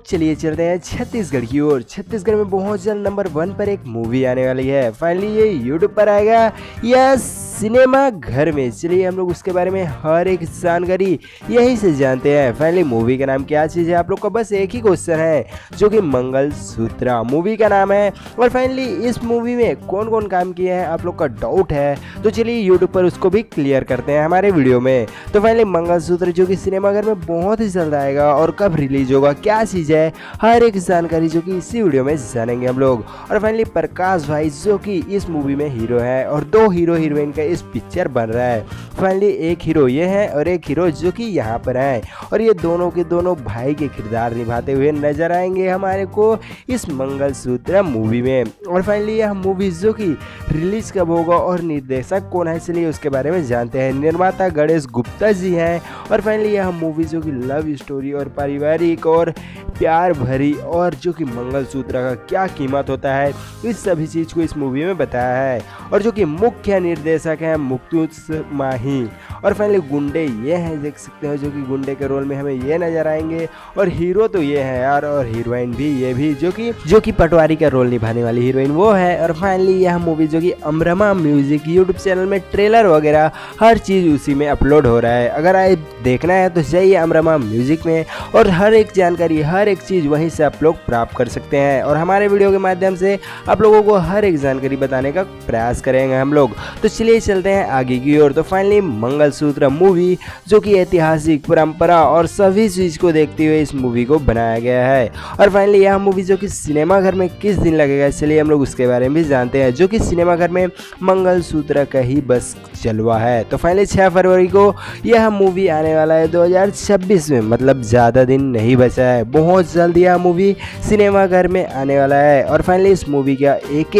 चलिए चलते हैं छत्तीसगढ़ की ओर। छत्तीसगढ़ में बहुत जल्द नंबर 1 पर एक मूवी आने वाली है। फाइनली ये यूट्यूब पर आएगा या सिनेमा घर में। चलिए हम लोग उसके बारे में हर एक जानकारी यहीं से जानते हैं। फाइनली मूवी का नाम क्या चीज़ है, आप लोग का बस एक ही क्वेश्चन है जो कि मंगलसूत्र मूवी का नाम है। और फाइनली इस मूवी में कौन कौन काम किया है आप लोग का डाउट है, तो चलिए यूट्यूब पर उसको भी क्लियर करते हैं हमारे वीडियो में। तो फाइनली मंगलसूत्र जो कि सिनेमाघर में बहुत ही जल्द आएगा और कब रिलीज होगा, क्या चीज़ है, हर एक जानकारी जो कि इसी वीडियो में जानेंगे हम लोग। और फाइनली प्रकाश भाई जो कि इस मूवी में हीरो है और 2 हीरो हीरोइन का इस पिक्चर बन रहा है। फाइनली एक हीरो ये है और एक हीरो जो कि यहाँ पर है, और ये दोनों के दोनों भाई के किरदार निभाते हुए नजर आएंगे हमारे को इस मंगलसूत्र मूवी में। और फाइनली यह मूवी जो कि रिलीज कब होगा और निर्देशक कौन है, चलिए उसके बारे में जानते हैं। निर्माता गणेश गुप्ता जी हैं। और फाइनली यह मूवी जो कि लव स्टोरी और पारिवारिक और प्यार भरी और जो कि मंगलसूत्र का क्या कीमत होता है, इस सभी चीज़ को इस मूवी में बताया है। और जो कि मुख्य निर्देशक हैं मुक्तुस माही। और फाइनली गुंडे ये हैं, देख सकते हो, जो कि गुंडे के रोल में हमें ये नजर आएंगे। और हीरो तो ये है यार, और हीरोइन भी ये भी जो कि पटवारी का रोल निभाने वाली हीरोइन वो है। और फाइनली यह मूवी जो कि अमरमा म्यूजिक यूट्यूब चैनल में ट्रेलर वगैरह हर चीज़ उसी में अपलोड हो रहा है। अगर आप देखना है तो जाइए अमरमा म्यूजिक में, और हर एक जानकारी हर एक चीज़ वहीं से आप लोग प्राप्त कर सकते हैं। और हमारे वीडियो के माध्यम से आप लोगों को हर एक जानकारी बताने का प्रयास करेंगे हम लोग। तो चलिए चलते हैं आगे की ओर। तो फाइनली मंगलसूत्र मूवी जो कि ऐतिहासिक परंपरा और सभी चीज़ को देखते हुए इस मूवी को बनाया गया है। और फाइनली यह मूवी जो कि सिनेमाघर में किस दिन लगेगा, चलिए हम लोग उसके बारे में भी जानते हैं। जो कि सिनेमाघर में मंगलसूत्र का ही बस जलवा है। तो फाइनली 6 फरवरी को यह मूवी आने वाला है 2026 में, मतलब ज़्यादा दिन नहीं बचा है। बहुत जल्द यह मूवी सिनेमाघर में आने वाला है। और फाइनली इस मूवी का एक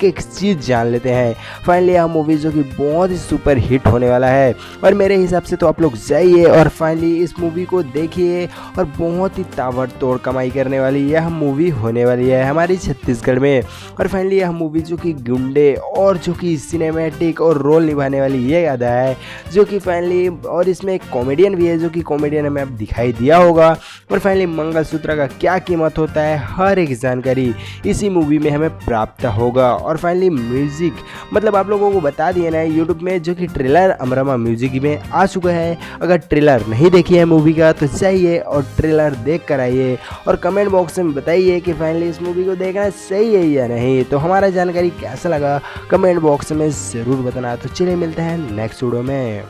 एक चीज़ जान लेते हैं। फाइनली यह मूवी जो कि बहुत ही सुपर हिट होने वाला है, और मेरे हिसाब से तो आप लोग जाइए और फाइनली इस मूवी को देखिए। और बहुत ही ताबड़तोड़ कमाई करने वाली यह मूवी होने वाली है हमारी छत्तीसगढ़ में। और फाइनली यह मूवी जो कि गुंडे और जो कि सिनेमैटिक और रोल निभाने वाली ये अदा है, जो कि फाइनली, और इसमें एक कॉमेडियन भी है जो कि कॉमेडियन हमें अब दिखाई दिया होगा। और फाइनली मंगलसूत्र का क्या कीमत होता है, हर एक जानकारी इसी मूवी में हमें प्राप्त होगा। और फाइनली म्यूजिक, मतलब आप लोगों को बता दिया ना यूट्यूब में जो कि ट्रेलर अमरमा म्यूजिक में आ चुका है। अगर ट्रेलर नहीं देखी है मूवी का तो जाइए और ट्रेलर देख कर आइए, और कमेंट बॉक्स में बताइए कि फाइनली इस मूवी को देखना सही है या नहीं। तो हमारा जानकारी कैसा लगा कमेंट बॉक्स में ज़रूर बताना। तो चलिए मिलते हैं नेक्स्ट वीडियो में।